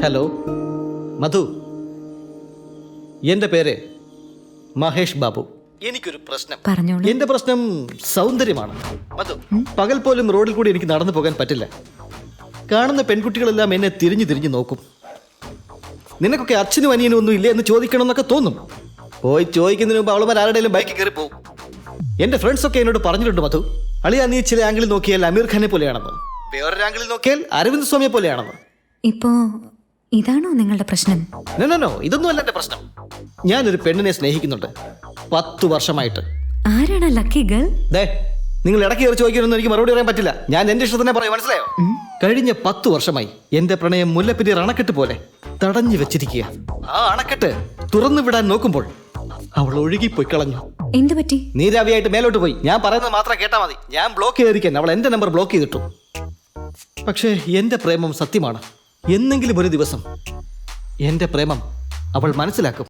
Hello മധു, എൻ്റെ പേര് മഹേഷ് ബാബു. എനിക്കൊരു പ്രശ്നം. പറഞ്ഞോളൂ. എൻ്റെ പ്രശ്നം സൗന്ദര്യമാണ്. മധു, പകൽ പോലും റോഡിൽ കൂടി എനിക്ക് നടന്നു പോകാൻ പറ്റില്ല. കാണുന്ന പെൺകുട്ടികളെല്ലാം എന്നെ തിരിഞ്ഞു തിരിഞ്ഞു നോക്കും. നിനക്കൊക്കെ അച്ഛനും അനിയനും ഒന്നും ഇല്ലേ എന്ന് ചോദിക്കണമെന്നൊക്കെ തോന്നും. പോയി ചോദിക്കുന്നതിന് മുമ്പ് അവളുമാർ ആരുടെയും ബൈക്കിൽ കയറി പോകും. എൻ്റെ ഫ്രണ്ട്സൊക്കെ എന്നോട് പറഞ്ഞിട്ടുണ്ട്, മധു, അളിയാ നീ ചില ആംഗിളിൽ നോക്കിയാൽ അമീർ ഖാനെ പോലെയാണെന്ന്, വേറൊരു ആംഗിളിൽ നോക്കിയാൽ അരവിന്ദ് സ്വാമിയെ പോലെയാണെന്ന്. ഇപ്പോ ഇതാണോ നിങ്ങളുടെ പ്രശ്നം? നോ, ഇതൊന്നും അല്ല എൻ്റെ പ്രശ്നം. ഞാനൊരു പെണ്ണിനെ സ്നേഹിക്കുന്നുണ്ട് 10 വർഷമായിട്ട്. ആരാണ് ലക്കി ഗേൾ? ദേ, നിങ്ങൾ ഇടയ്ക്ക് കയറി ചോദിക്കാനൊന്നും എനിക്ക് മറുപടി പറയാൻ പറ്റില്ല. ഞാൻ എൻ്റെ ഇഷ്ടത്തിനെ പറയും, മനസ്സിലായോ? കഴിഞ്ഞ 10 വർഷമായി എൻ്റെ പ്രണയം മുല്ലപ്പെരിയാർ അണക്കെട്ട് പോലെ തടഞ്ഞു വെച്ചിരിക്കുക. ആ അണക്കെട്ട് തുറന്നു വിടാൻ നോക്കുമ്പോൾ അവൾ ഒഴുകിപ്പോയി കളഞ്ഞു. എന്ത് പറ്റി? നീരാവിയായിട്ട് മേലോട്ട് പോയി. ഞാൻ പറയുന്നത് മാത്രം കേട്ടാൽ മതി. ഞാൻ ബ്ലോക്ക് ചെയ്തിരിക്കാൻ അവൾ എൻ്റെ നമ്പർ ബ്ലോക്ക് ചെയ്തിട്ടു. പക്ഷേ എൻ്റെ പ്രേമം സത്യമാണ്. എന്നെങ്കിലും ഒരു ദിവസം എൻ്റെ പ്രേമം അവൾ മനസ്സിലാക്കും.